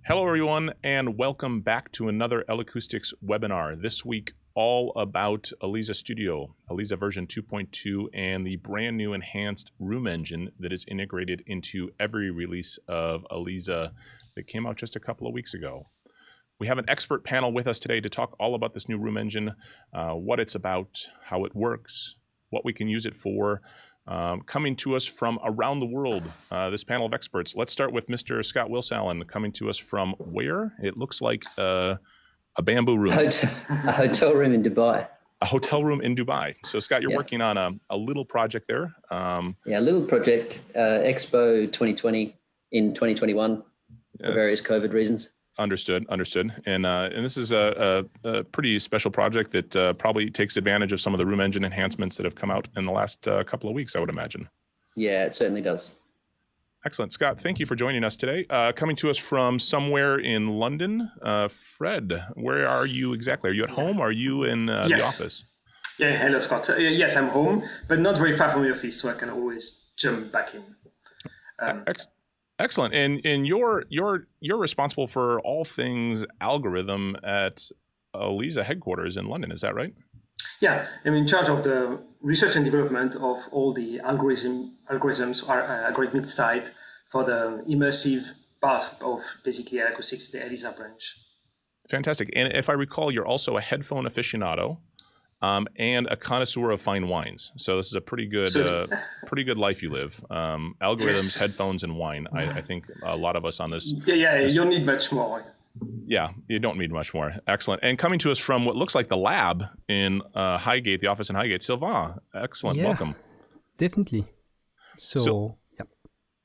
Hello, everyone, and welcome back to another L-Acoustics webinar. This week, all about Eliza Studio, Eliza version 2.2, and the brand new enhanced room engine that is integrated into every release of Eliza that came out just a couple of weeks ago. We have an expert panel with us today to talk all about this new room engine, what it's about, how it works, what we can use it for. Coming to us from around the world, this panel of experts. Let's start with Mr. Scott Willsallen, coming to us from where? It looks like a bamboo room. A hotel room in Dubai. A hotel room in Dubai. So Scott, you're working on a little project there. A little project, Expo 2020 in 2021 for various COVID reasons. Understood. And this is a pretty special project that probably takes advantage of some of the room engine enhancements that have come out in the last couple of weeks, I would imagine. Yeah, it certainly does. Excellent. Scott, thank you for joining us today. Coming to us from somewhere in London, Fred, where are you exactly? Are you at home? Or are you in the office? Yeah, hello, Scott. Yes, I'm home, but not very far from the office, so I can always jump back in. Excellent. And you're responsible for all things algorithm at Eliza headquarters in London. Is that right? Yeah, I'm in charge of the research and development of all the algorithmic side for the immersive part of basically L-Acoustics, the Eliza branch. Fantastic. And if I recall, you're also a headphone aficionado and a connoisseur of fine wines. So this is a pretty good life you live. Algorithms, yes. Headphones, and wine. I think a lot of us on this. Yeah, you don't need much more. Yeah, you don't need much more. Excellent. And coming to us from what looks like the lab in Highgate, the office in Highgate, Sylvain. Excellent. Yeah, welcome. Definitely. So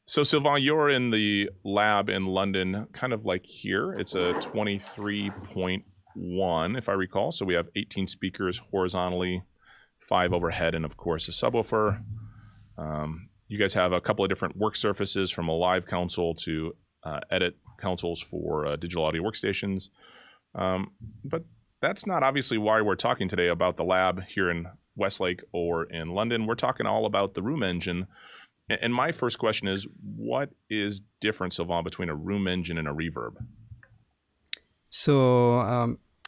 Sylvain, you're in the lab in London, kind of like here. It's a 23.1, if I recall. So we have 18 speakers horizontally, 5 overhead, and of course a subwoofer. You guys have a couple of different work surfaces, from a live console to edit consoles for digital audio workstations. But that's not obviously why we're talking today about the lab here in Westlake or in London. We're talking all about the room engine. And my first question is, what is different, Sylvain, between a room engine and a reverb? So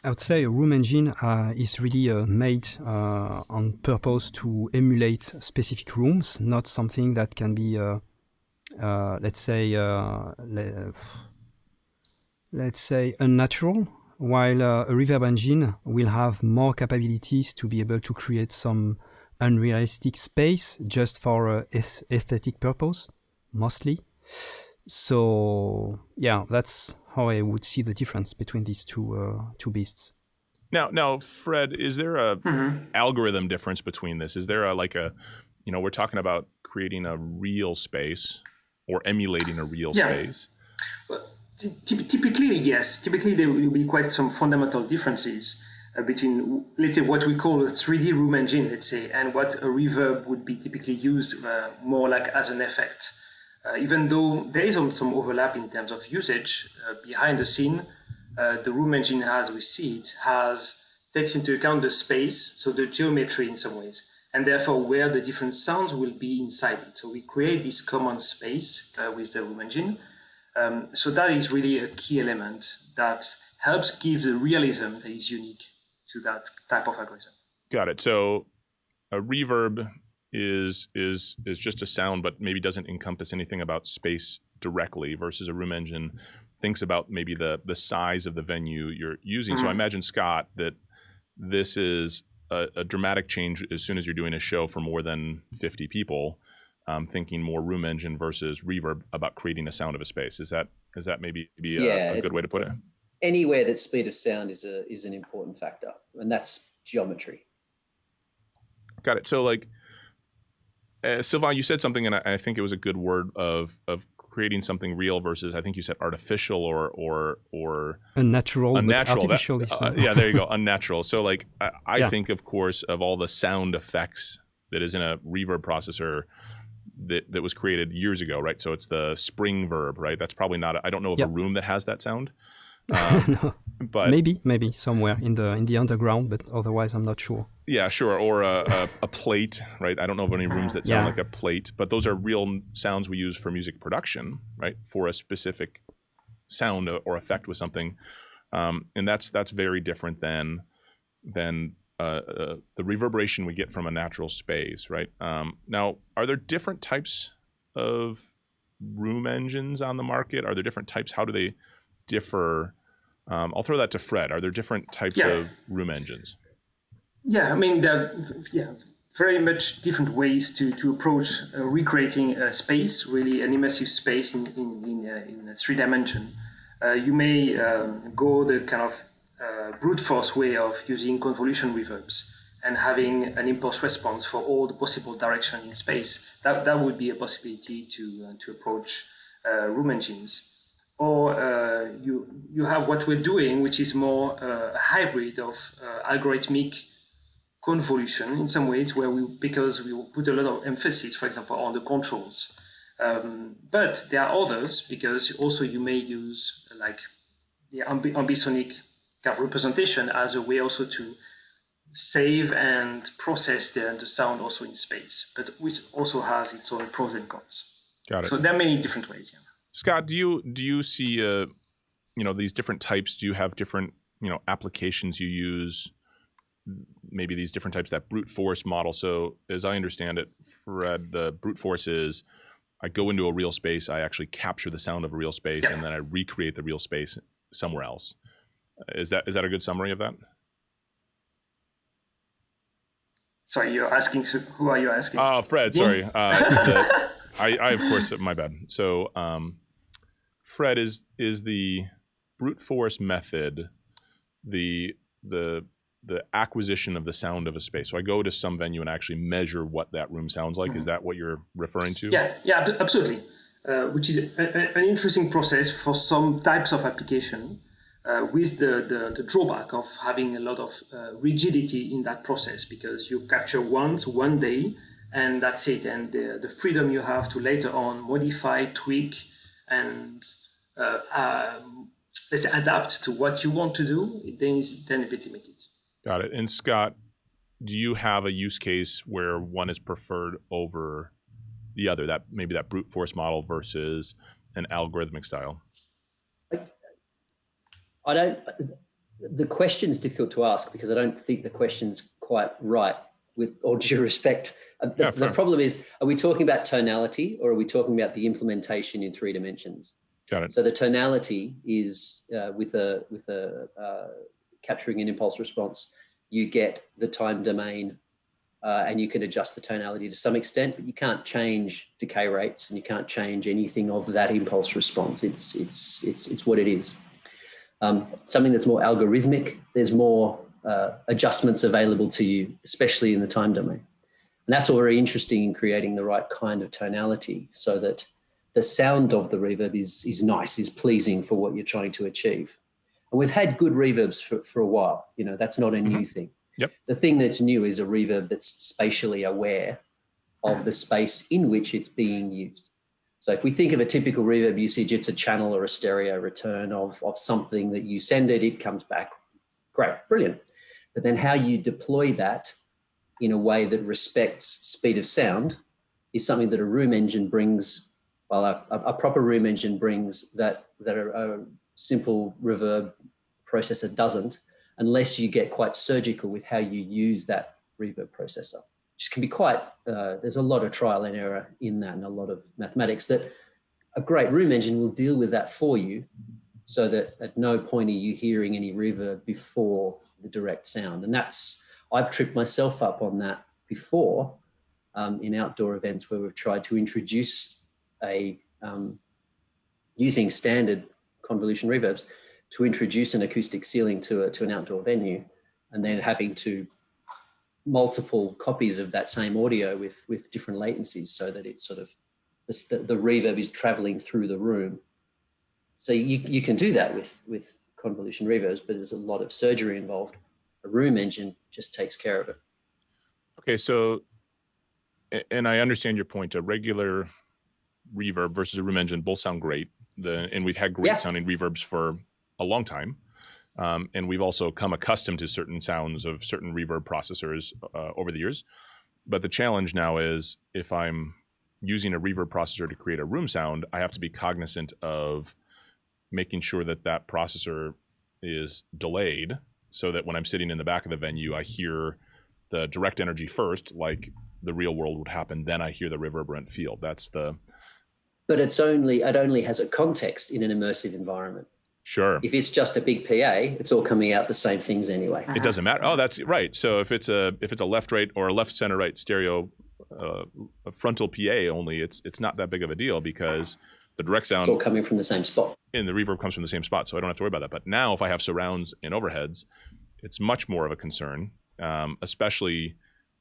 I would say a room engine is really made on purpose to emulate specific rooms, not something that can be, let's say unnatural, while a reverb engine will have more capabilities to be able to create some unrealistic space just for aesthetic purpose, mostly. So yeah, that's how I would see the difference between these two beasts. Now, Fred, is there a algorithm difference between this? Is there we're talking about creating a real space or emulating a real space? Well, typically, yes. Typically, there will be quite some fundamental differences between, let's say, what we call a 3D room engine, let's say, and what a reverb would be typically used more like as an effect. Even though there is also some overlap in terms of usage behind the scene, the room engine, as we see it, takes into account the space, so the geometry in some ways, and therefore where the different sounds will be inside it. So we create this common space with the room engine. So that is really a key element that helps give the realism that is unique to that type of algorithm. Got it. So a reverb is just a sound, but maybe doesn't encompass anything about space directly, versus a room engine thinks about maybe the size of the venue you're using. So I imagine, Scott, that this is a dramatic change as soon as you're doing a show for more than 50 people, thinking more room engine versus reverb about creating a sound of a space. Is that maybe a good way to put it? Anywhere that speed of sound is an important factor, and that's geometry. Got it. So Sylvain, you said something, and I think it was a good word of creating something real versus, I think you said artificial or unnatural. Artificial. Yeah, there you go. Unnatural. So I think, of course, of all the sound effects that is in a reverb processor that was created years ago, right? So it's the spring verb, right? That's probably not. I don't know of a room that has that sound. No. But maybe somewhere in the underground, but otherwise I'm not sure. Yeah, sure. Or a plate, right? I don't know of any rooms that sound like a plate, but those are real sounds we use for music production, right? For a specific sound or effect with something, and that's very different than the reverberation we get from a natural space, right? Now, are there different types of room engines on the market? Are there different types? How do they differ? I'll throw that to Fred. Are there different types of room engines? Yeah, I mean, there are very much different ways to approach recreating a space, really an immersive space in a 3-dimension. You may go the kind of brute force way of using convolution reverbs and having an impulse response for all the possible direction in space. That would be a possibility to approach room engines. Or you have what we're doing, which is more a hybrid of algorithmic convolution in some ways, because we put a lot of emphasis, for example, on the controls. But there are others, because also you may use like the ambisonic kind of representation as a way also to save and process the sound also in space, but which also has its own pros and cons. Got it. So there are many different ways. Yeah. Scott, do you see these different types? Do you have different applications you use? Maybe these different types, that brute force model. So as I understand it, Fred, the brute force is I go into a real space, I actually capture the sound of a real space, and then I recreate the real space somewhere else. Is that a good summary of that? Sorry, you're asking. Who are you asking? Fred. Sorry. I of course, my bad. So, Fred, is the brute force method the acquisition of the sound of a space? So I go to some venue and actually measure what that room sounds like. Is that what you're referring to? Yeah, absolutely. Which is an interesting process for some types of application, with the drawback of having a lot of rigidity in that process, because you capture once, one day, and that's it. And the freedom you have to later on modify, tweak, and let's say adapt to what you want to do, is then a bit limited. Got it. And Scott, do you have a use case where one is preferred over the other, that maybe that brute force model versus an algorithmic style? I don't. The question's difficult to ask because I don't think the question's quite right. With all due respect, the problem is: are we talking about tonality, or are we talking about the implementation in 3 dimensions? Got it. So the tonality is with a capturing an impulse response. You get the time domain, and you can adjust the tonality to some extent, but you can't change decay rates and you can't change anything of that impulse response. It's what it is. Something that's more algorithmic, there's more adjustments available to you, especially in the time domain. And that's all very interesting in creating the right kind of tonality so that the sound of the reverb is nice, is pleasing for what you're trying to achieve. And we've had good reverbs for a while. That's not a new thing. Yep. The thing that's new is a reverb that's spatially aware of the space in which it's being used. So if we think of a typical reverb usage, it's a channel or a stereo return of something that you send it comes back. Great, brilliant. But then how you deploy that in a way that respects speed of sound is something that a room engine brings, well, a proper room engine brings that a simple reverb processor doesn't, unless you get quite surgical with how you use that reverb processor, which can be quite, there's a lot of trial and error in that and a lot of mathematics that a great room engine will deal with that for you so that at no point are you hearing any reverb before the direct sound. And I've tripped myself up on that before in outdoor events where we've tried to introduce using standard convolution reverbs to introduce an acoustic ceiling to an outdoor venue, and then having to multiple copies of that same audio with different latencies so that it's sort of the reverb is traveling through the room. So you can do that with convolution reverbs, but there's a lot of surgery involved. A room engine just takes care of it. Okay, so, and I understand your point. A regular reverb versus a room engine both sound great. And we've had great sounding reverbs for a long time. And we've also come accustomed to certain sounds of certain reverb processors over the years. But the challenge now is if I'm using a reverb processor to create a room sound, I have to be cognizant of making sure that that processor is delayed so that when I'm sitting in the back of the venue, I hear the direct energy first, like the real world would happen. Then I hear the reverberant field. That's the... But it only has a context in an immersive environment. Sure. If it's just a big PA, it's all coming out the same things anyway. It doesn't matter. Oh, that's right. So if it's a left right or a left center right stereo a frontal PA only, it's not that big of a deal because the direct sound, it's all coming from the same spot, and the reverb comes from the same spot. So I don't have to worry about that. But now if I have surrounds and overheads, it's much more of a concern, especially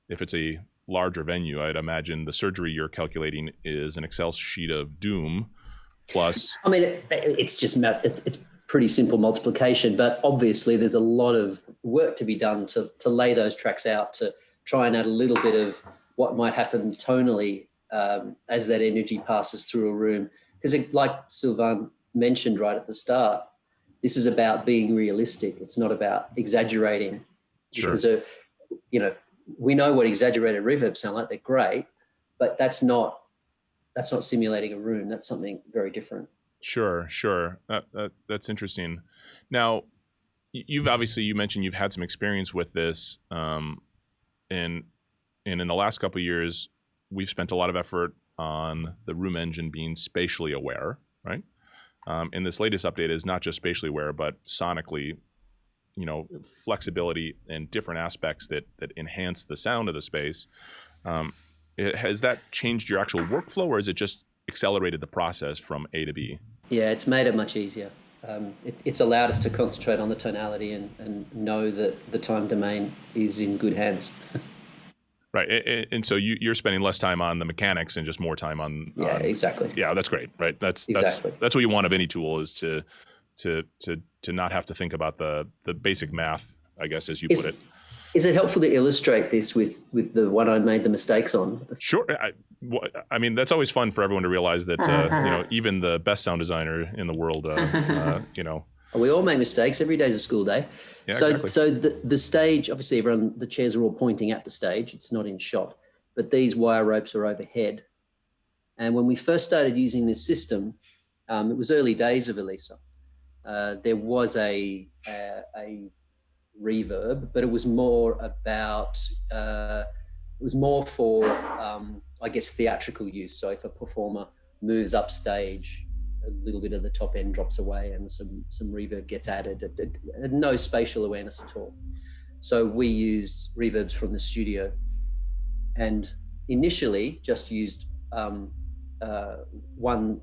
if it's a larger venue. I'd imagine the surgery you're calculating is an Excel sheet of doom plus. I mean, it's just it's pretty simple multiplication, but obviously there's a lot of work to be done to lay those tracks out, to try and add a little bit of what might happen tonally as that energy passes through a room. Because like Sylvain mentioned right at the start, this is about being realistic. It's not about exaggerating. Sure. Because, we know what exaggerated reverbs sound like. They're great, but that's not simulating a room. That's something very different. Sure. That's interesting. Now, you mentioned you've had some experience with this, and in the last couple of years, we've spent a lot of effort on the room engine being spatially aware, right? And this latest update is not just spatially aware, but sonically, flexibility and different aspects that enhance the sound of the space. Has that changed your actual workflow, or is it just accelerated the process from A to B? Yeah, it's made it much easier. It's allowed us to concentrate on the tonality and know that the time domain is in good hands. Right, and so you're spending less time on the mechanics and just more time on. Yeah, exactly. Yeah, that's great, right? That's what you want of any tool, is to not have to think about the basic math, I guess, as you put it. Is it helpful to illustrate this with the one I made the mistakes on? Sure. I mean, that's always fun for everyone to realize that even the best sound designer in the world, We all make mistakes. Every day is a school day. Yeah, so exactly. so the stage, obviously the chairs are all pointing at the stage. It's not in shot, but these wire ropes are overhead. And when we first started using this system, it was early days of Elisa. There was a reverb, but it was more for I guess theatrical use. So if a performer moves upstage, a little bit of the top end drops away and some reverb gets added. No spatial awareness at all. So we used reverbs from the studio, and initially just used one,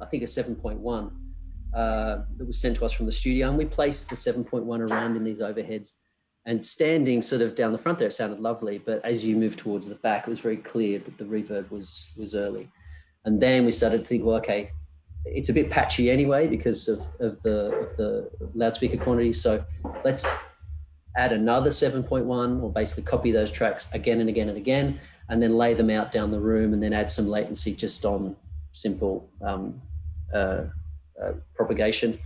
I think a 7.1 that was sent to us from the studio, and we placed the 7.1 around in these overheads. And standing sort of down the front there, it sounded lovely. But as you move towards the back, it was very clear that the reverb was early. And then we started to think, well, okay, it's a bit patchy anyway because of the loudspeaker quantity. So let's add another 7.1, or basically copy those tracks again and again and again, and then lay them out down the room, and then add some latency just on simple propagation.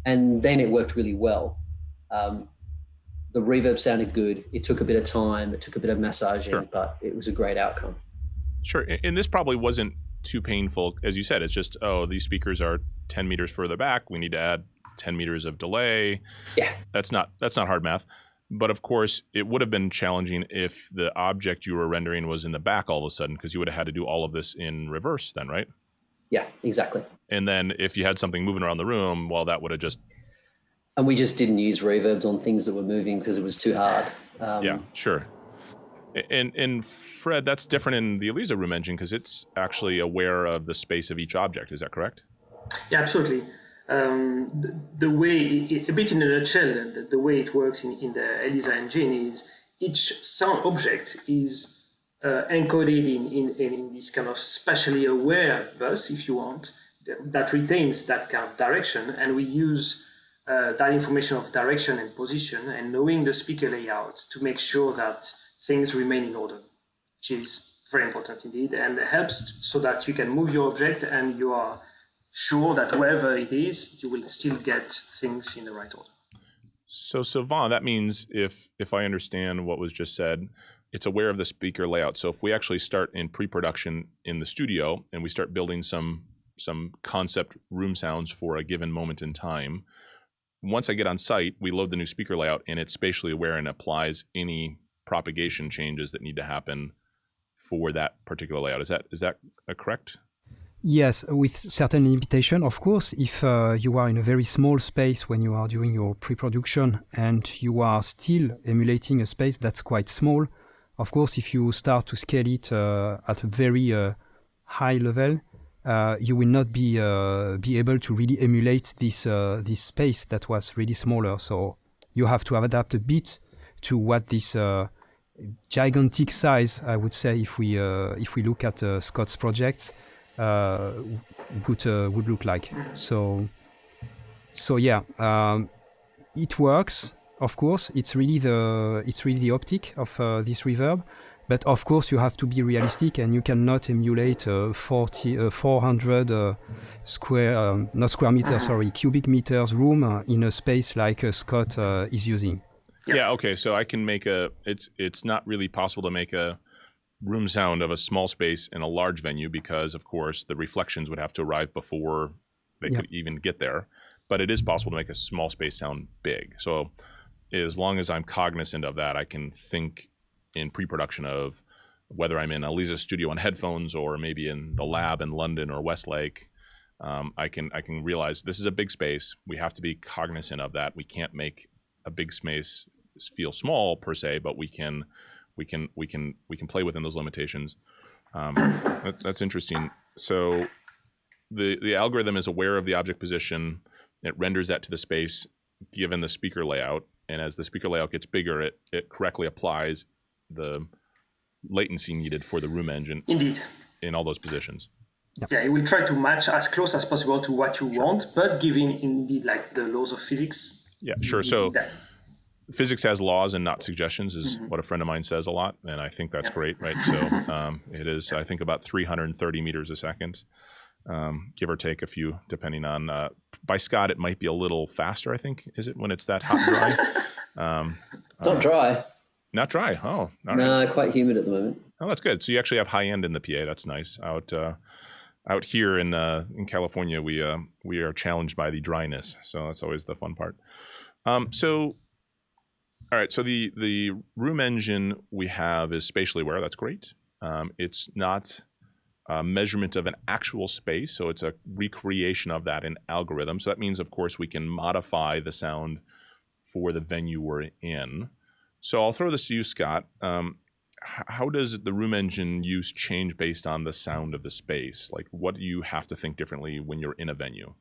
And then it worked really well. The reverb sounded good. It took a bit of time. It took a bit of massaging, Sure. But it was a great outcome. Sure. And this probably wasn't too painful. As you said, it's just, these speakers are 10 meters further back. We need to add 10 meters of delay. Yeah. That's not hard math. But of course, it would have been challenging if the object you were rendering was in the back all of a sudden, because you would have had to do all of this in reverse then, right? Yeah, exactly. And then if you had something moving around the room, well, that would have just... And we just didn't use reverbs on things that were moving because it was too hard. Yeah, sure. And Fred, that's different in the Elisa room engine because it's actually aware of the space of each object. Is that correct? Yeah, absolutely. The way, a bit in a nutshell, the way it works in the Elisa engine is each sound object is encoded in this kind of spatially aware bus, if you want, that retains that kind of direction. And we use that information of direction and position and knowing the speaker layout to make sure that things remain in order, which is very important indeed, and helps so that you can move your object and you are sure that wherever it is, you will still get things in the right order. So Sylvain, that means if I understand what was just said, it's aware of the speaker layout. So if we actually start in pre-production in the studio and we start building some some concept room sounds for a given moment in time. Once I get on site, we load the new speaker layout, and it's spatially aware and applies any propagation changes that need to happen for that particular layout. Is that correct? Yes, with certain limitation, of course. If you are in a very small space when you are doing your pre-production and you are still emulating a space that's quite small, of course, if you start to scale it at a very high level, you will not be able to really emulate this space that was really smaller. So you have to adapt a bit to what this gigantic size, I would say, if we look at Scott's projects, would look like. So yeah, it works. Of course, it's really the optic of this reverb, but of course you have to be realistic, and you cannot emulate 400 cubic meters room in a space like Scott is using. Yeah. Okay. So I can make it's not really possible to make a room sound of a small space in a large venue because, of course, the reflections would have to arrive before they could even get there. But it is possible to make a small space sound big. So as long as I'm cognizant of that, I can think in pre-production of whether I'm in Elisa's studio on headphones or maybe in the lab in London or Westlake. I can realize this is a big space. We have to be cognizant of that. We can't make a big space feel small per se, but we can play within those limitations. That's interesting. So the algorithm is aware of the object position. It renders that to the space given the speaker layout. And as the speaker layout gets bigger, it correctly applies the latency needed for the room engine. Indeed. In all those positions. Yeah, it will try to match as close as possible to what you want, but giving indeed like the laws of physics. Yeah, sure. So physics has laws and not suggestions is what a friend of mine says a lot, and I think that's great, right? So it is, I think, about 330 meters a second, give or take a few, depending on. By Scott, it might be a little faster, I think. Is it when it's that hot and dry? Not dry. Not dry. Oh, no, quite humid at the moment. Oh, that's good. So you actually have high end in the PA. That's nice. Out here in California, we are challenged by the dryness, so that's always the fun part. So, all right. So the room engine we have is spatially aware. That's great. It's not a measurement of an actual space, so it's a recreation of that in algorithm. So that means, of course, we can modify the sound for the venue we're in. So I'll throw this to you, Scott. How does the room engine use change based on the sound of the space? Like, what do you have to think differently when you're in a venue?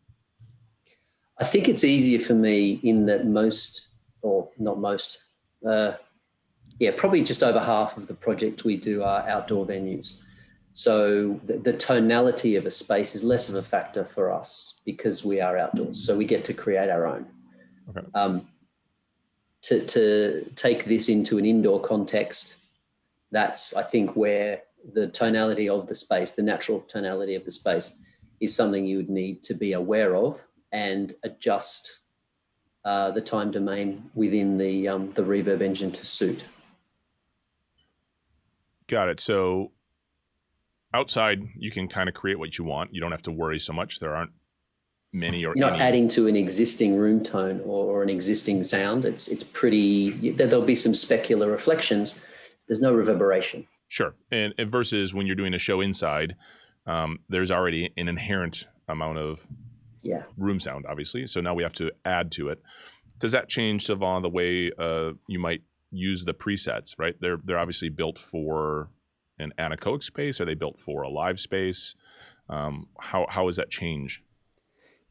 I think it's easier for me in that most, or not most, probably just over half of the projects we do are outdoor venues. So the tonality of a space is less of a factor for us because we are outdoors. So we get to create our own. Okay. To take this into an indoor context, that's, I think, where the tonality of the space, the natural tonality of the space, is something you would need to be aware of and adjust the time domain within the reverb engine to suit. Got it. So outside, you can kind of create what you want. You don't have to worry so much. There aren't many or You're not adding to an existing room tone or an existing sound. It's pretty. There'll be some specular reflections. There's no reverberation. Sure. And versus when you're doing a show inside, there's already an inherent amount of room sound, obviously. So now we have to add to it. Does that change, Sylvain, the way you might use the presets, right? They're obviously built for an anechoic space. Are they built for a live space? How does that change?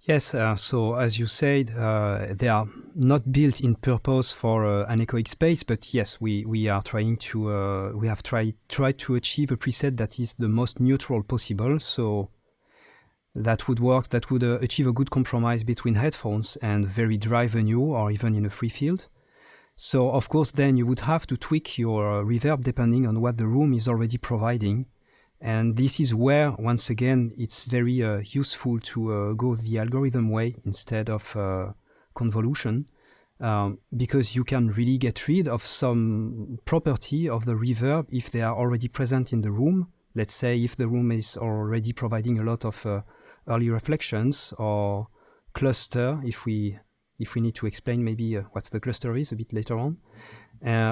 Yes, so as you said, they are not built in purpose for anechoic space, but yes, we are trying to we have tried to achieve a preset that is the most neutral possible. So that would work. That would achieve a good compromise between headphones and very dry venue, or even in a free field. So of course, then you would have to tweak your reverb depending on what the room is already providing. And this is where, once again, it's very useful to go the algorithm way instead of convolution, because you can really get rid of some property of the reverb if they are already present in the room. Let's say if the room is already providing a lot of early reflections or cluster, if we need to explain maybe what the cluster is a bit later on.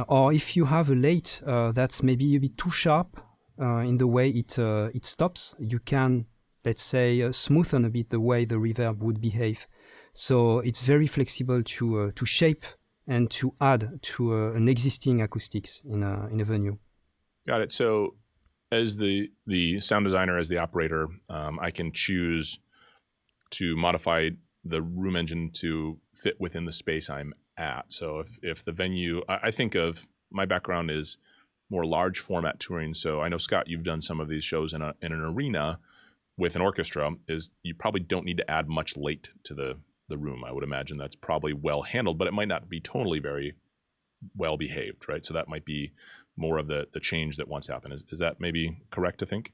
Or if you have a late that's maybe a bit too sharp in the way it stops, you can, let's say, smoothen a bit the way the reverb would behave. So it's very flexible to shape and to add to an existing acoustics in a venue. Got it. So as the sound designer, as the operator, I can choose to modify the room engine to fit within the space I'm at. So if the venue, I think of, my background is more large format touring. So I know, Scott, you've done some of these shows in an arena with an orchestra. Is you probably don't need to add much late to the room. I would imagine that's probably well handled, but it might not be tonally very well behaved, right? So that might be more of the change that wants to happen. Is that maybe correct to think?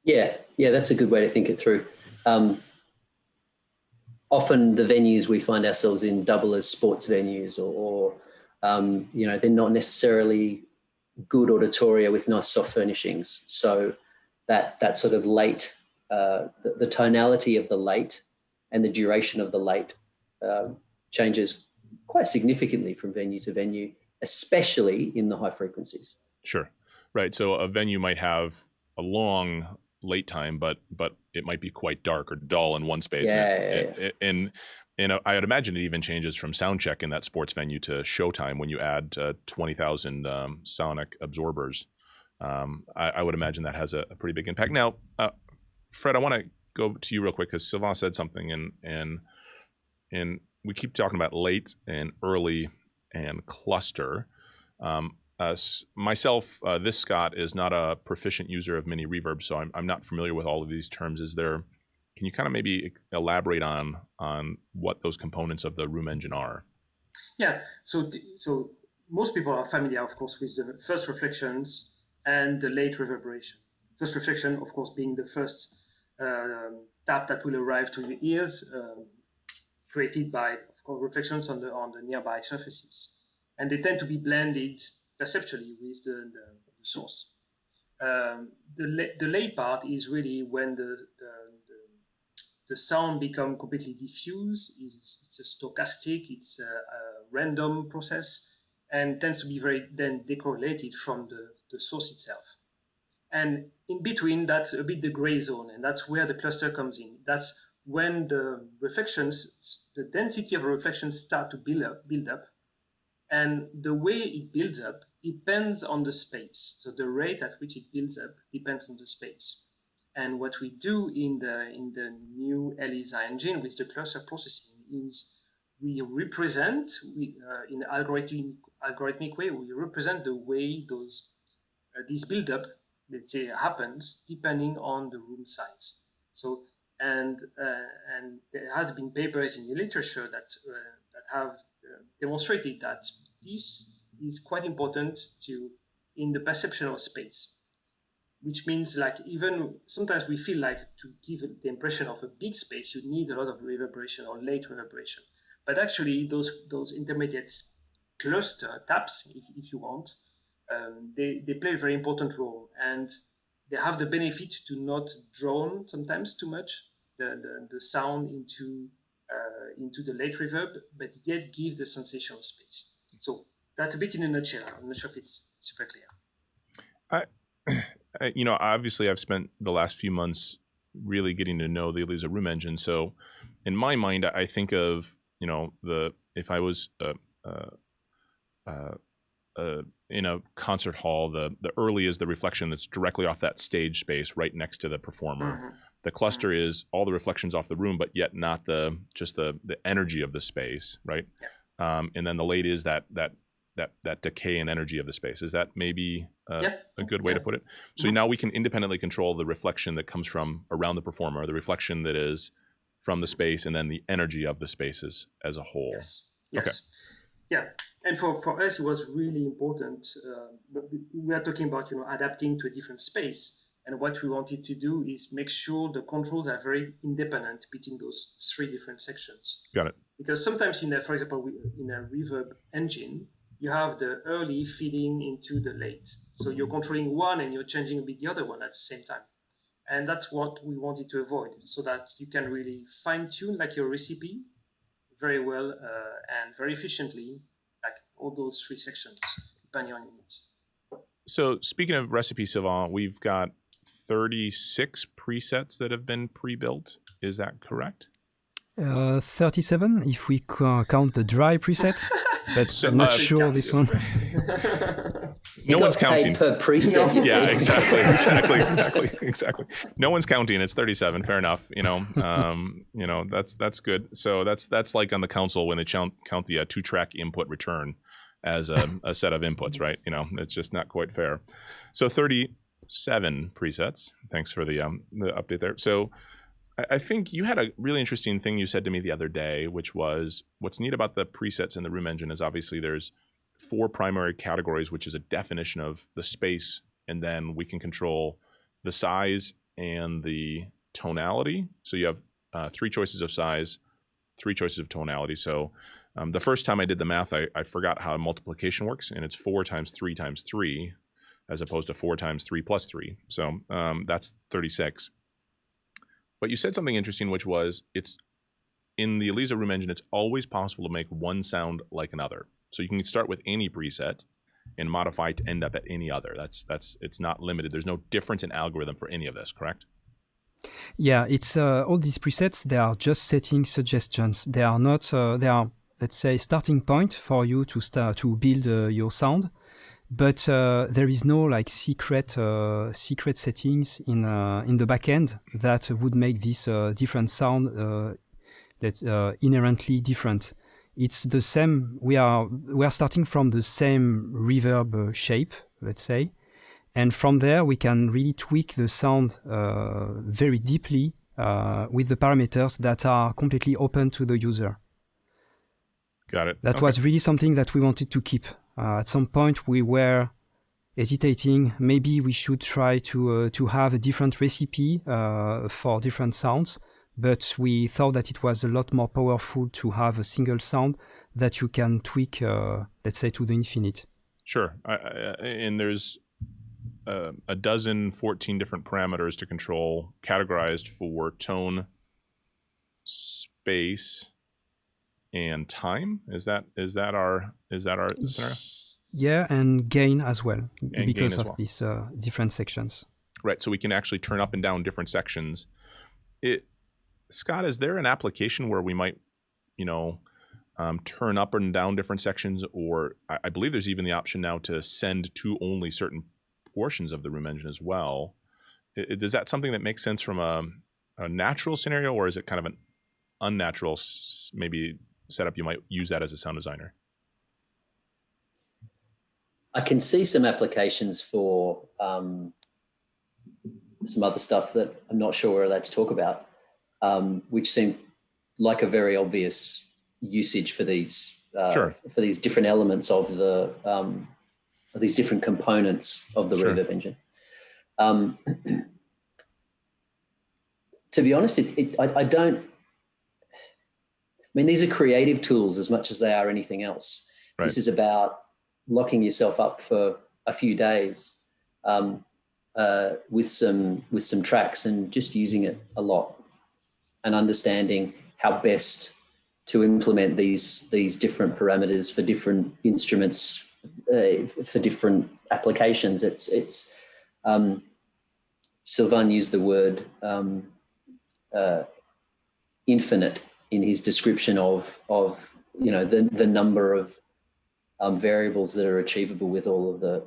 Yeah, that's a good way to think it through. Often the venues we find ourselves in double as sports venues, or they're not necessarily good auditoria with nice soft furnishings. So that sort of late, the tonality of the late and the duration of the late changes quite significantly from venue to venue, especially in the high frequencies. Sure. Right. So a venue might have a long late time, but it might be quite dark or dull in one space. And I would imagine it even changes from sound check in that sports venue to showtime when you add 20,000 sonic absorbers. I would imagine that has a pretty big impact. Now, Fred, I want to go to you real quick because Sylvain said something, and we keep talking about late and early and cluster. Myself, this Scott is not a proficient user of mini reverb, so I'm not familiar with all of these terms. Can you kind of maybe elaborate on what those components of the room engine are? Yeah, so most people are familiar, of course, with the first reflections and the late reverberation. First reflection, of course, being the first tap that will arrive to the ears, created by, of course, reflections on the nearby surfaces, and they tend to be blended perceptually with the source. The late part is really when the sound becomes completely diffuse. It's a stochastic, it's a random process, and tends to be very then decorrelated from the source itself. And in between, that's a bit the gray zone, and that's where the cluster comes in. That's when the reflections, the density of reflections start to build up, and the way it builds up depends on the space. So the rate at which it builds up depends on the space. And what we do in the new ELISA engine with the cluster processing is we represent, in an algorithmic way, we represent the way this buildup, let's say, happens depending on the room size. So and there has been papers in the literature that have demonstrated that this is quite important in the perception of space, which means, like, even sometimes we feel like to give the impression of a big space, you need a lot of reverberation or late reverberation. But actually, those intermediate cluster taps, if you want, they play a very important role, and they have the benefit to not drown sometimes too much the sound into the late reverb, but yet give the sensation of space. So that's a bit in a nutshell. I'm not sure if it's super clear. Obviously I've spent the last few months really getting to know the ELISA room engine. So in my mind, I think of, if I was in a concert hall, the early is the reflection that's directly off that stage space right next to the performer. Mm-hmm. The cluster is all the reflections off the room, but yet not just the energy of the space, right? Yeah. And then the late is that decay and energy of the space. Is that maybe a good way to put it? So now we can independently control the reflection that comes from around the performer, the reflection that is from the space, and then the energy of the spaces as a whole. Yes. Okay. Yeah. And for us, it was really important. We are talking about adapting to a different space. And what we wanted to do is make sure the controls are very independent between those three different sections. Got it. Because sometimes for example, in a reverb engine, you have the early feeding into the late. So you're controlling one and you're changing a bit the other one at the same time. And that's what we wanted to avoid, so that you can really fine-tune like your recipe very well and very efficiently, like all those 3 sections, depending on your needs. So speaking of recipe, Sylvain, we've got 36 presets that have been pre-built. Is that correct? 37 if we count the dry preset, but So, I'm not sure this one. No one's counting. Per preset. No. Yeah, exactly. No one's counting. It's 37. Fair enough. That's good. So that's like on the console when they count the 2-track input return as a set of inputs, right? It's just not quite fair. So 37 presets. Thanks for the update there. So I think you had a really interesting thing you said to me the other day, which was what's neat about the presets in the Room Engine is obviously there's 4 primary categories, which is a definition of the space, and then we can control the size and the tonality. So you have 3 choices of size, 3 choices of tonality. So the first time I did the math, I forgot how multiplication works, and it's 4 times 3 times 3, as opposed to 4 times 3 plus 3. So that's 36. But you said something interesting, which was it's in the Eliza Room Engine, it's always possible to make one sound like another. So you can start with any preset and modify to end up at any other. It's not limited. There's no difference in algorithm for any of this, correct? Yeah, it's all these presets. They are just setting suggestions. They are not. They are, let's say, starting point for you to start to build your sound. But there is no like secret settings in the backend that would make this different sound inherently different. It's the same. We are starting from the same reverb shape, let's say, and from there we can really tweak the sound very deeply with the parameters that are completely open to the user. Got it. That was really something that we wanted to keep. At some point, we were hesitating. Maybe we should try to have a different recipe for different sounds, but we thought that it was a lot more powerful to have a single sound that you can tweak, let's say, to the infinite. Sure. And there's 14 different parameters to control, categorized for tone, space, and time. Is that our scenario? Yeah, and gain as well, And because gain as of these different sections. Right, so we can actually turn up and down different sections. Scott, is there an application where we might, turn up and down different sections, or I believe there's even the option now to send to only certain portions of the Room Engine as well. Is that something that makes sense from a natural scenario, or is it kind of an unnatural maybe setup you might use that as a sound designer? I can see some applications for some other stuff that I'm not sure we're allowed to talk about, which seem like a very obvious usage for these Sure. for these different elements of the these different components of the Sure. Reverb engine. To be honest, I don't. I mean, these are creative tools as much as they are anything else. Right. This is about locking yourself up for a few days with some tracks and just using it a lot and understanding how best to implement these different parameters for different instruments, for different applications. It's Sylvain used the word infinite in his description of the number of variables that are achievable with all of the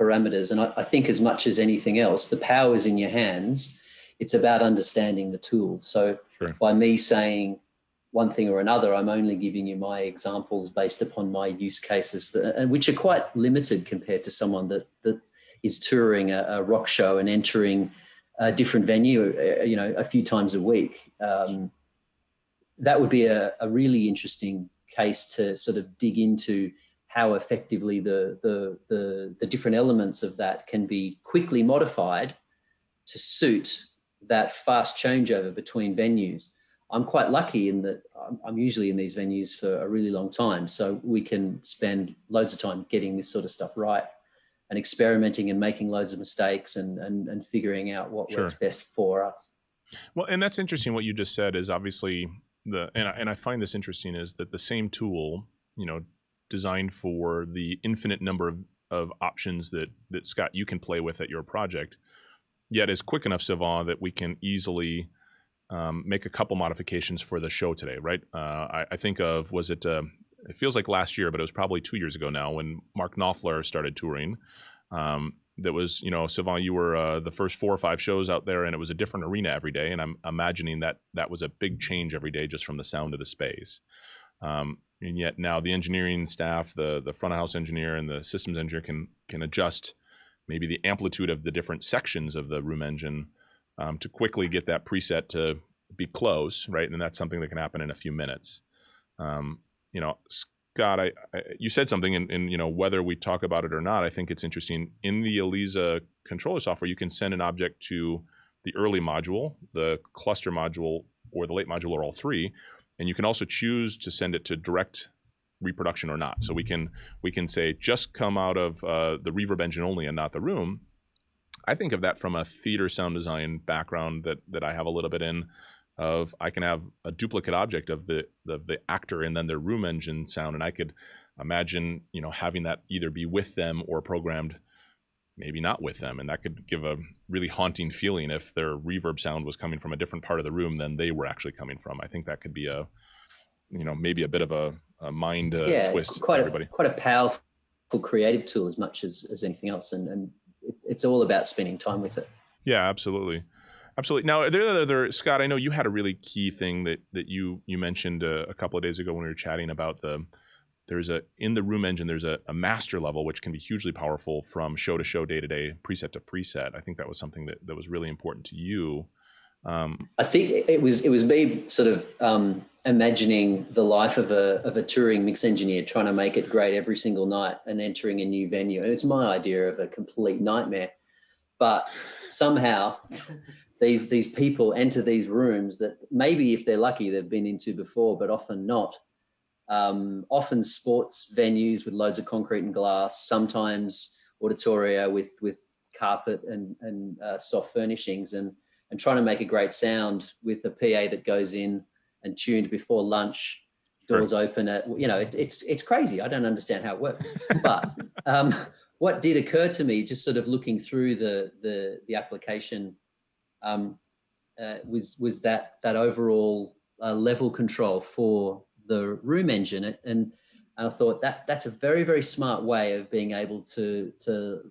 parameters. And I think as much as anything else, the power is in your hands. It's about understanding the tool. So Sure. by me saying one thing or another, I'm only giving you my examples based upon my use cases, which are quite limited compared to someone that is touring a rock show and entering a different venue, a few times a week. That would be a really interesting case to sort of dig into how effectively the different elements of that can be quickly modified to suit that fast changeover between venues. I'm quite lucky in that I'm usually in these venues for a really long time, so we can spend loads of time getting this sort of stuff right. and experimenting and making loads of mistakes and figuring out what works best for us. Well, and that's interesting. What you just said is obviously and I find this interesting is that the same tool, designed for the infinite number of options that Scott, you can play with at your project, yet is quick enough, Sylvain, that we can easily make a couple modifications for the show today, right? I think of, it feels like last year, but it was probably 2 years ago now when Mark Knopfler started touring. That was, Sylvain, you were the first 4 or 5 shows out there, and it was a different arena every day. And I'm imagining that was a big change every day just from the sound of the space. And yet now the engineering staff, the front of house engineer and the systems engineer can adjust maybe the amplitude of the different sections of the room engine to quickly get that preset to be close, right? And that's something that can happen in a few minutes. Scott, you said something, and whether we talk about it or not, I think it's interesting. In the Eliza controller software, you can send an object to the early module, the cluster module, or the late module, or all three, and you can also choose to send it to direct reproduction or not. So we can say just come out of the reverb engine only and not the room. I think of that from a theater sound design background that I have a little bit in. I can have a duplicate object of the actor and then their room engine sound, and I could imagine having that either be with them or programmed maybe not with them, and that could give a really haunting feeling if their reverb sound was coming from a different part of the room than they were actually coming from. I think that could be maybe a bit of a mind twist to everybody. Quite a powerful creative tool as much as anything else, and it's all about spending time with it. Yeah, absolutely. Absolutely. Now, there, Scott, I know you had a really key thing that you mentioned a couple of days ago when we were chatting about in the room engine, there's a master level, which can be hugely powerful from show to show, day to day, preset to preset. I think that was something that was really important to you. I think it was me sort of imagining the life of a touring mix engineer, trying to make it great every single night and entering a new venue. And it's my idea of a complete nightmare, but somehow these people enter these rooms that maybe if they're lucky they've been into before, but often not. Often sports venues with loads of concrete and glass, sometimes auditoria with carpet and soft furnishings, and trying to make a great sound with a PA that goes in and tuned before lunch, doors open at, it's crazy. I don't understand how it works. But what did occur to me, just sort of looking through the application, was that overall level control for the room engine. And I thought that's a very, very smart way of being able to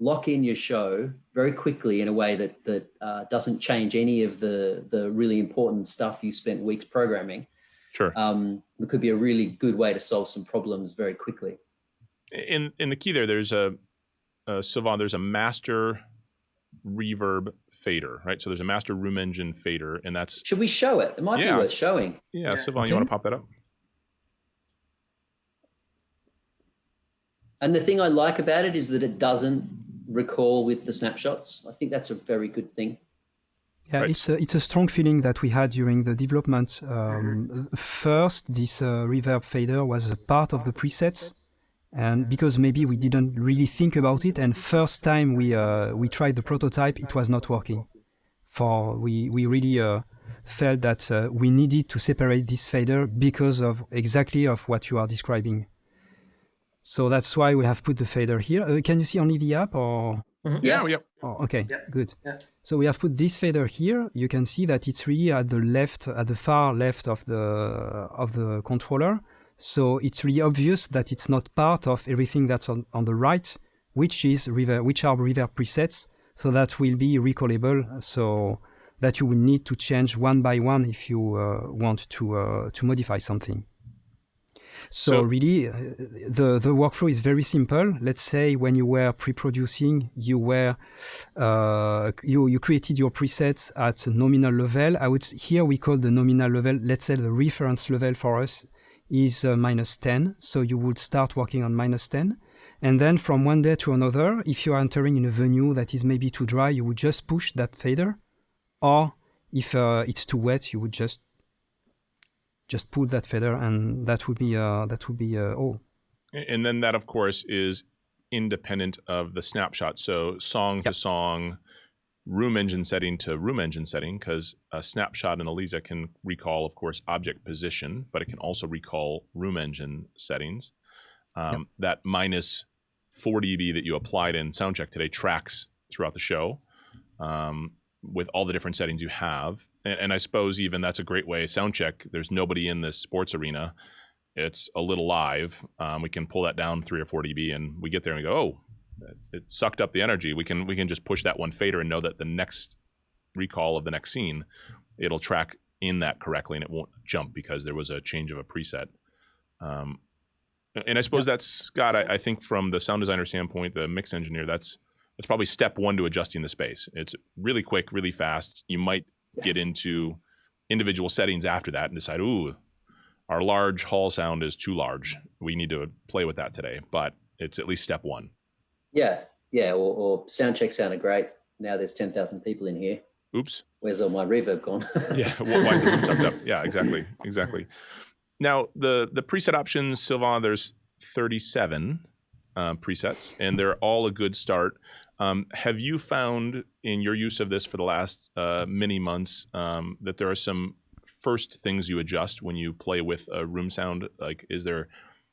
lock in your show very quickly in a way that doesn't change any of the really important stuff you spent weeks programming. Sure. It could be a really good way to solve some problems very quickly. In the key there's Sylvain, there's a master reverb fader, right? So there's a master room engine fader, and that's... Should we show it? It might be worth showing. Yeah, Sylvain, you want to pop that up? And the thing I like about it is that it doesn't recall with the snapshots. I think that's a very good thing. Yeah, right. It's a strong feeling that we had during the development. First, this reverb fader was a part of the presets, and because maybe we didn't really think about it, and first time we tried the prototype, it was not working. We really felt that we needed to separate this fader because of exactly of what you are describing. So that's why we have put the fader here. Can you see only the app or? Mm-hmm. Yeah. Oh, okay, good. Yeah. So we have put this fader here. You can see that it's really at the far left of the controller. So it's really obvious that it's not part of everything that's on the right, which are reverb presets. So that will be recallable. So that you will need to change one by one if you want to modify something. So really, the workflow is very simple. Let's say when you were pre-producing, you created your presets at nominal level. Here we call the nominal level. Let's say the reference level for us is -10. So you would start working on -10, and then from one day to another, if you are entering in a venue that is maybe too dry, you would just push that fader, or if it's too wet, you would just pull that fader, and that would be all. And then that, of course, is independent of the snapshot. So song to song, room engine setting to room engine setting, because a snapshot in Eliza can recall, of course, object position, but it can also recall room engine settings. That minus 4 dB that you applied in soundcheck today tracks throughout the show with all the different settings you have. And I suppose even that's a great way, soundcheck, there's nobody in this sports arena. It's a little live. We can pull that down 3 or 4 dB, and we get there and we go, oh, it sucked up the energy. We can just push that one fader and know that the next recall of the next scene, it'll track in that correctly, and it won't jump because there was a change of a preset. And I suppose that's, Scott, I think from the sound designer standpoint, the mix engineer, that's probably step one to adjusting the space. It's really quick, really fast. You might get into individual settings after that and decide, ooh, our large hall sound is too large. We need to play with that today, but it's at least step one. Yeah. Or sound check sounded great. Now there's 10,000 people in here. Oops. Where's all my reverb gone? Yeah. Why is the room sucked up? Yeah, exactly. Now the preset options, Sylvain, there's 37 presets, and they're all a good start. Have you found in your use of this for the last many months that there are some first things you adjust when you play with a room sound? Like,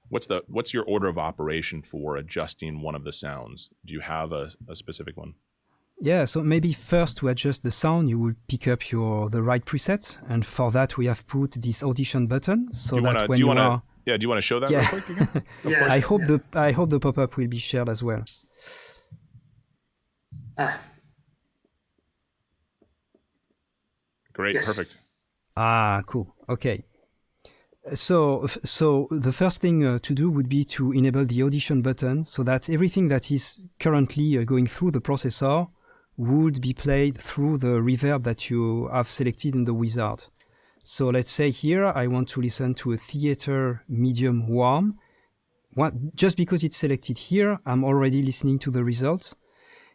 what's your order of operation for adjusting one of the sounds? Do you have a specific one? Yeah, so maybe first to adjust the sound, you will pick up the right preset, and for that we have put this audition button, so that when you are... Yeah, do you want to show that real quick again? Yeah. I hope the pop-up will be shared as well. Great, yes. Perfect. Cool. Okay. So the first thing to do would be to enable the audition button, so that everything that is currently going through the processor would be played through the reverb that you have selected in the wizard. So let's say here I want to listen to a theater medium warm. Just because it's selected here, I'm already listening to the result.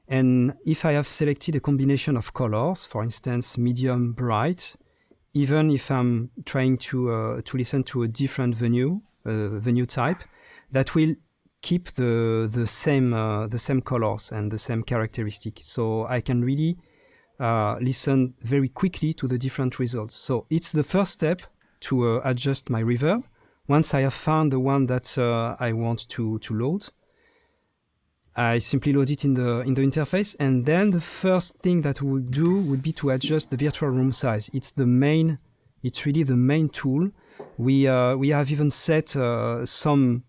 And if I have selected a combination of colors, for instance, medium bright, even if I'm trying to listen to a different venue type, that will keep the same colors and the same characteristic. So I can really listen very quickly to the different results. So it's the first step to adjust my reverb. Once I have found the one that I want to load, I simply load it in the interface, and then the first thing that we'll do would be to adjust the virtual room size. It's really the main tool. We have even set some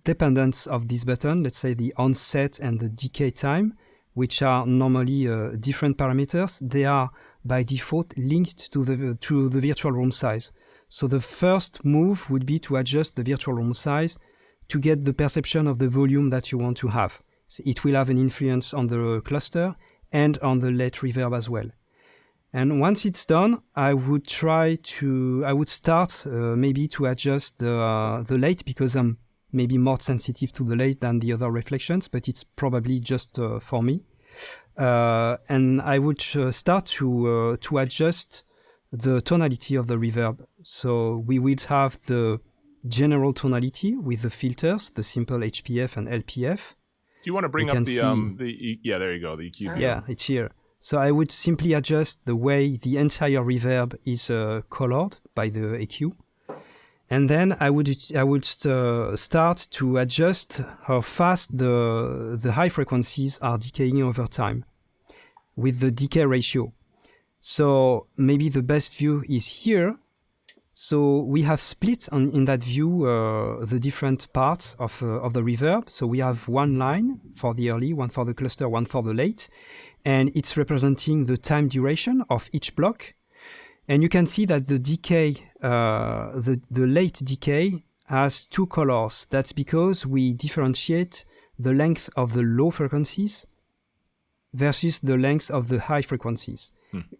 dependence of this button. Let's say the onset and the decay time, which are normally different parameters. They are by default linked to the virtual room size. So the first move would be to adjust the virtual room size to get the perception of the volume that you want to have. So it will have an influence on the cluster and on the late reverb as well. And once it's done, I would start maybe to adjust the late, because I'm maybe more sensitive to the late than the other reflections, but it's probably just for me. And I would start to adjust the tonality of the reverb. So we would have the general tonality with the filters, the simple HPF and LPF. Do you want to bring up the yeah, there you go, the EQ. Yeah, it's here. So I would simply adjust the way the entire reverb is colored by the EQ. And then I would start to adjust how fast the high frequencies are decaying over time with the decay ratio. So maybe the best view is here. So we have split in that view the different parts of the reverb. So we have one line for the early, one for the cluster, one for the late. And it's representing the time duration of each block. And you can see that the decay, the late decay has two colors. That's because we differentiate the length of the low frequencies versus the length of the high frequencies.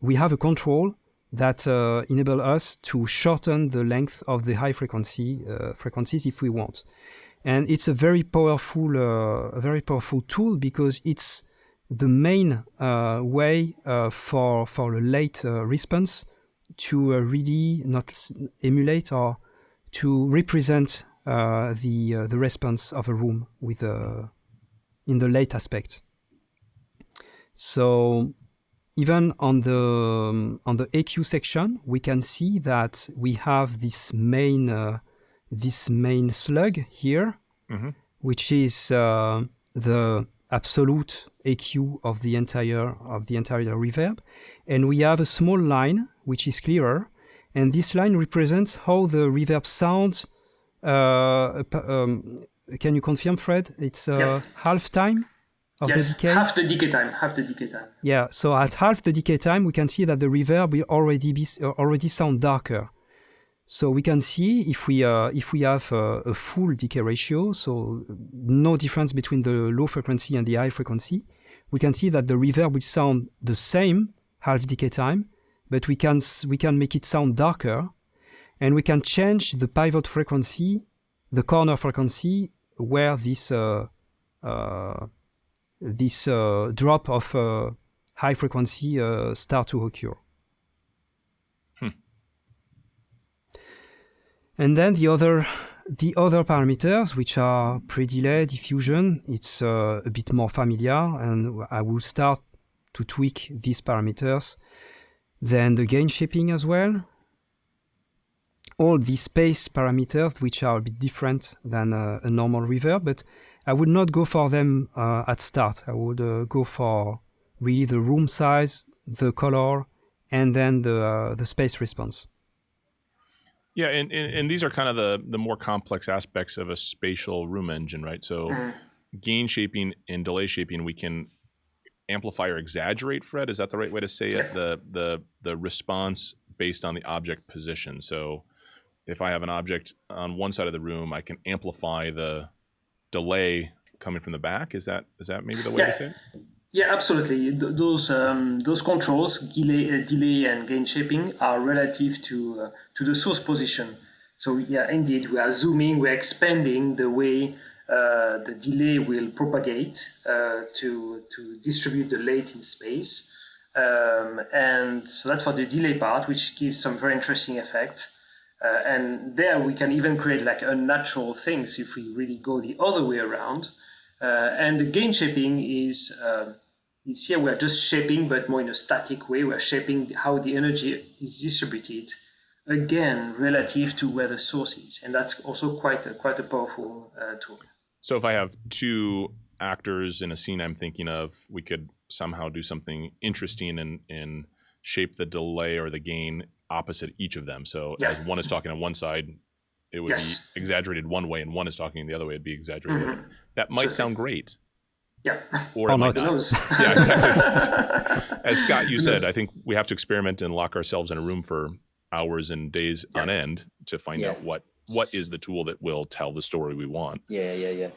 We have a control that enable us to shorten the length of the high frequencies if we want. And it's a very powerful tool, because it's the main way for a late response to really not emulate or to represent the response of a room with in the late aspect. So even on the EQ section, we can see that we have this main slug here, which is the absolute EQ of the entire reverb, and we have a small line which is clearer, and this line represents how the reverb sounds. Can you confirm, Fred? It's half time of the decay? Half the decay time. Yeah, so at half the decay time, we can see that the reverb will already sound darker. So we can see if we have a full decay ratio, so no difference between the low frequency and the high frequency, we can see that the reverb will sound the same half decay time, but we can make it sound darker, and we can change the pivot frequency, the corner frequency, where this drop of high frequency start to occur. And then the other parameters, which are pre-delay, diffusion, it's a bit more familiar, and I will start to tweak these parameters. Then the gain shaping as well. All these space parameters, which are a bit different than a normal reverb, but I would not go for them at start. I would go for really the room size, the color, and then the space response. Yeah, and these are kind of the more complex aspects of a spatial room engine, right? So gain shaping and delay shaping, we can amplify or exaggerate, Fred? Is that the right way to say it? The response based on the object position. So if I have an object on one side of the room, I can amplify the delay coming from the back. Is that maybe the way to say it? Yeah, absolutely. Those controls, delay and gain shaping, are relative to the source position. So yeah, indeed, we are zooming, we're expanding the way the delay will propagate to distribute the late in space. And so that's for the delay part, which gives some very interesting effect. And there we can even create like unnatural things if we really go the other way around. And the gain shaping is here we're just shaping, but more in a static way. We're shaping how the energy is distributed, again, relative to where the source is. And that's also quite a powerful tool. So if I have two actors in a scene I'm thinking of, we could somehow do something interesting and shape the delay or the gain opposite each of them. So as one is talking on one side, it would be exaggerated one way, and one is talking the other way, it'd be exaggerated. That might sound great. Yeah. Or it might not. Yeah, exactly. As Scott, you said, I think we have to experiment and lock ourselves in a room for hours and days on end to find out what is the tool that will tell the story we want. Yeah.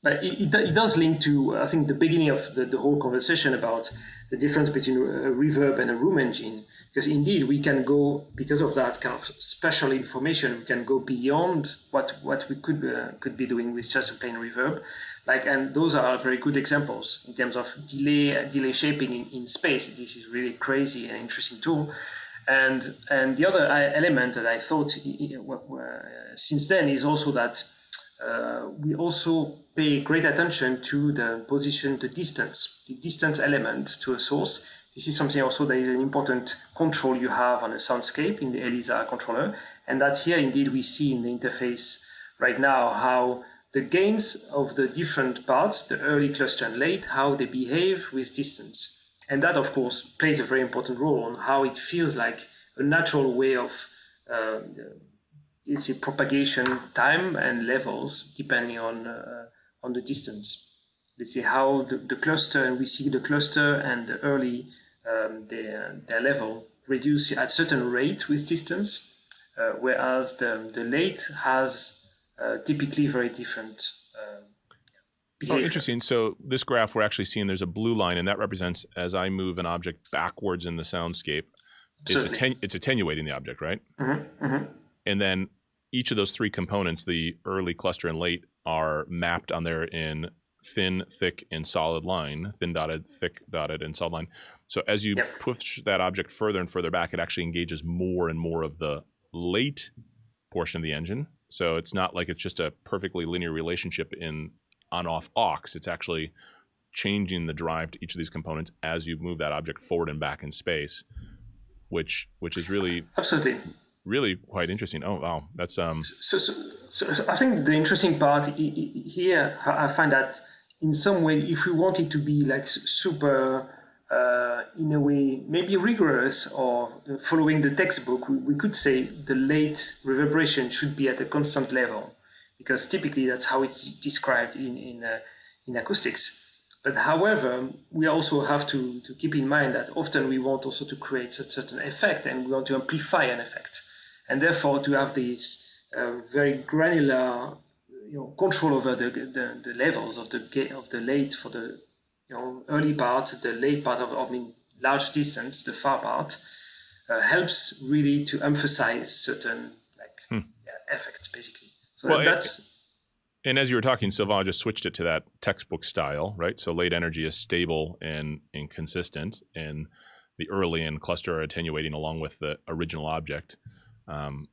But it does link to, I think, the beginning of the whole conversation about the difference between a reverb and a room engine. Because indeed, we can go, because of that kind of special information, we can go beyond what we could be doing with just a plain reverb. And those are very good examples in terms of delay shaping in space. This is really crazy and interesting tool. And the other element that I thought since then is also that we also pay great attention to the position, the distance element to a source. This is something also that is an important control you have on a soundscape in the ELISA controller. And that's here, indeed, we see in the interface right now how the gains of the different parts, the early, cluster, and late, how they behave with distance. And that, of course, plays a very important role on how it feels like a natural way of it's a propagation time and levels depending on the distance. Let's see how the cluster, and we see the cluster and the early, their level reduce at certain rate with distance, whereas the late has typically very different behavior. Oh, interesting. So this graph, we're actually seeing there's a blue line, and that represents as I move an object backwards in the soundscape, it's attenuating the object, right? Mm-hmm, mm-hmm. And then each of those three components, the early, cluster, and late, are mapped on there in thin, thick, and solid line, thin dotted, thick dotted, and solid line. So as you push that object further and further back, it actually engages more and more of the late portion of the engine. So it's not like it's just a perfectly linear relationship in on-off aux. It's actually changing the drive to each of these components as you move that object forward and back in space, which is really Absolutely. really quite interesting. Oh wow, that's So I think the interesting part here, I find that in some way, if we want it to be like super, in a way, maybe rigorous or following the textbook, we could say the late reverberation should be at a constant level, because typically that's how it's described in acoustics. But however, we also have to keep in mind that often we want also to create a certain effect, and we want to amplify an effect. And therefore, to have this very granular, control over the levels of the late for the early part, the late part of large distance, the far part, helps really to emphasize certain effects, basically. So well, that's. And as you were talking, Sylvain just switched it to that textbook style, right? So late energy is stable and consistent, and the early and cluster are attenuating along with the original object.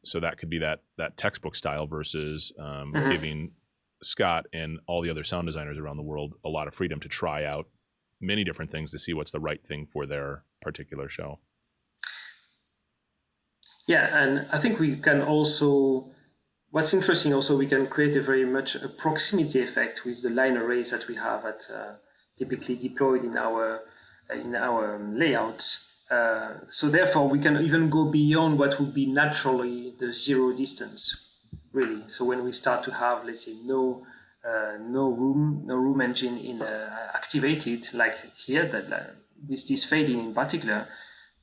So that could be that textbook style versus giving Scott and all the other sound designers around the world a lot of freedom to try out many different things to see what's the right thing for their particular show. Yeah, and I think we can also, what's interesting also, we can create a very much a proximity effect with the line arrays that we have at typically deployed in our layouts. So therefore, we can even go beyond what would be naturally the zero distance, really. So when we start to have, let's say, no room engine activated, like here, with this fading in particular,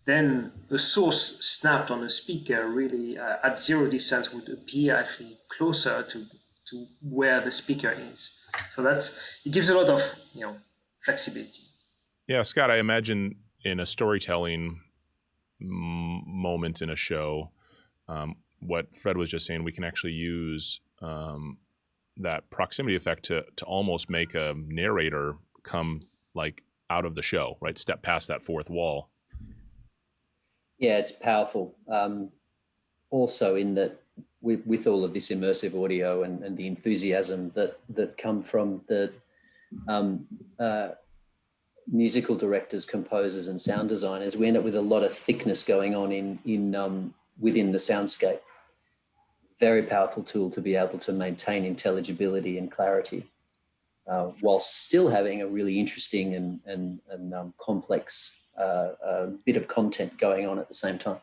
then the source snapped on a speaker really at zero distance would appear actually closer to where the speaker is. So it gives a lot of flexibility. Yeah, Scott, I imagine in a storytelling moment in a show, what Fred was just saying, we can actually use that proximity effect to almost make a narrator come like out of the show, right? Step past that fourth wall. Yeah, it's powerful. Also in that with all of this immersive audio and the enthusiasm that come from the musical directors, composers, and sound designers, we end up with a lot of thickness going on within the soundscape. Very powerful tool to be able to maintain intelligibility and clarity, while still having a really interesting and complex bit of content going on at the same time.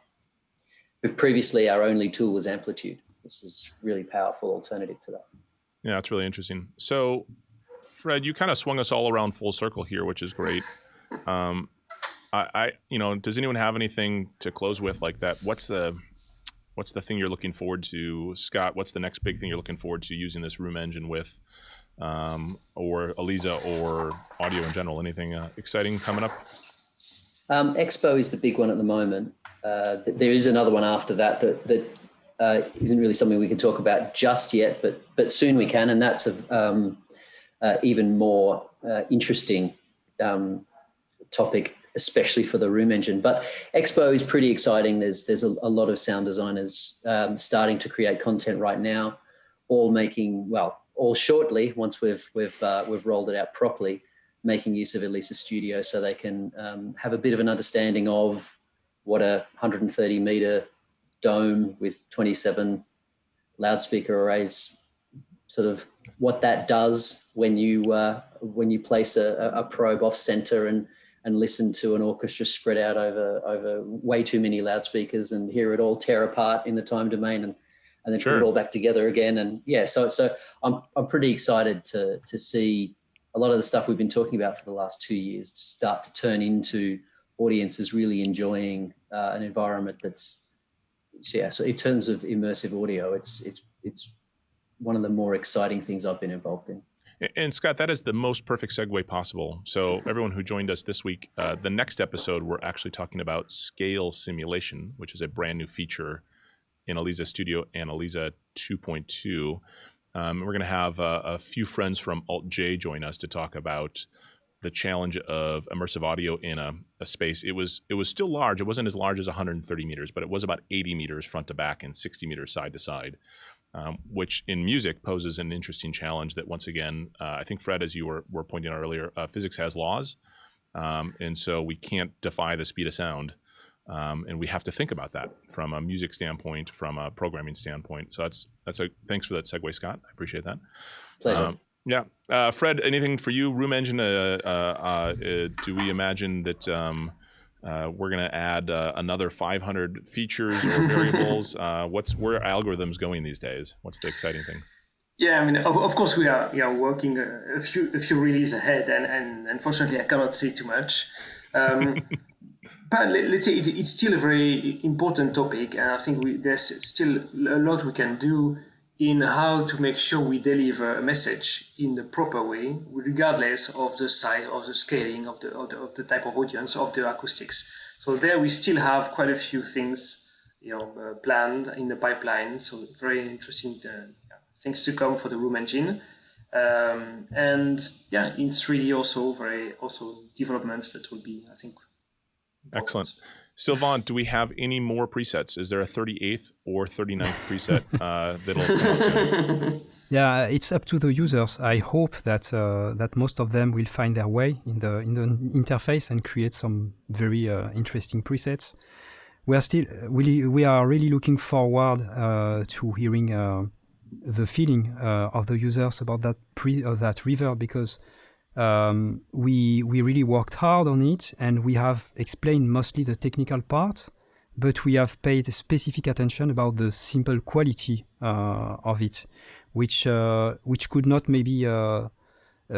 But previously, our only tool was amplitude. This is really powerful alternative to that. Yeah, it's really interesting. So, Fred, you kind of swung us all around full circle here, which is great. Does anyone have anything to close with like that? What's the thing you're looking forward to, Scott? What's the next big thing you're looking forward to using this room engine with, or Eliza, or audio in general? Anything exciting coming up? Expo is the big one at the moment. There is another one after that isn't really something we can talk about just yet, but soon we can, and that's even more interesting topic, especially for the room engine. But Expo is pretty exciting. There's a lot of sound designers starting to create content right now, all shortly once we've rolled it out properly, making use of Elisa Studio so they can have a bit of an understanding of what a 130 meter dome with 27 loudspeaker arrays, sort of what that does when you place a probe off center and listen to an orchestra spread out over way too many loudspeakers and hear it all tear apart in the time domain and then put it all back together again. And yeah, so I'm pretty excited to see a lot of the stuff we've been talking about for the last 2 years start to turn into audiences really enjoying an environment so in terms of immersive audio, it's one of the more exciting things I've been involved in. And Scott, that is the most perfect segue possible. So everyone who joined us this week, the next episode, we're actually talking about scale simulation, which is a brand new feature in Elisa Studio and Elisa 2.2. We're going to have a few friends from Alt-J join us to talk about the challenge of immersive audio in a space. It was still large. It wasn't as large as 130 meters, but it was about 80 meters front to back and 60 meters side to side. which in music poses an interesting challenge that once again, I think Fred, as you were pointing out earlier, physics has laws. And so we can't defy the speed of sound. And we have to think about that from a music standpoint, from a programming standpoint. So thanks for that segue, Scott. I appreciate that. Pleasure. Yeah. Fred, anything for you? Room Engine, do we imagine that we're going to add another 500 features or variables? Where are algorithms going these days? What's the exciting thing? Yeah, I mean, of course, we are working a few releases ahead, and unfortunately, I cannot say too much. But let's say it's still a very important topic, and I think there's still a lot we can do in how to make sure we deliver a message in the proper way, regardless of the size, of the scaling, of the type of audience, of the acoustics. So there we still have quite a few things, planned in the pipeline. So very interesting things to come for the Room Engine. And yeah, in 3D also developments that will be, I think, important. Excellent. Sylvain, do we have any more presets? Is there a 38th or 39th preset that'll come out soon? Yeah, it's up to the users. I hope that most of them will find their way in the interface and create some very interesting presets. We are really looking forward to hearing the feeling of the users about that reverb, because we really worked hard on it, and we have explained mostly the technical part, but we have paid specific attention about the simple quality of it, which could not maybe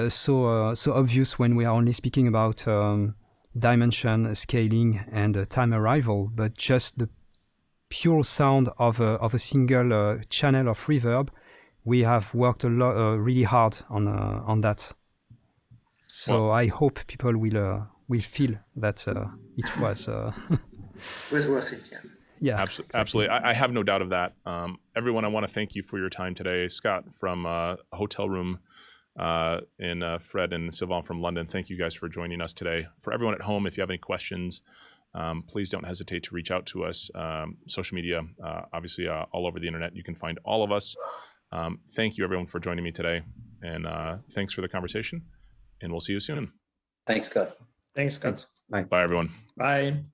so obvious when we are only speaking about dimension, scaling, and time arrival, but just the pure sound of a single channel of reverb. We have worked a lot, really hard on that. So I hope people will feel that it was worth it. Yeah. Yeah. Absolutely. I have no doubt of that. Everyone, I want to thank you for your time today. Scott from Hotel Room, and Fred and Sylvain from London. Thank you guys for joining us today. For everyone at home, if you have any questions, please don't hesitate to reach out to us. Social media, obviously, all over the internet. You can find all of us. Thank you, everyone, for joining me today. And thanks for the conversation. And we'll see you soon. Thanks, Scott. Thanks, Scott. Bye. Bye, everyone. Bye.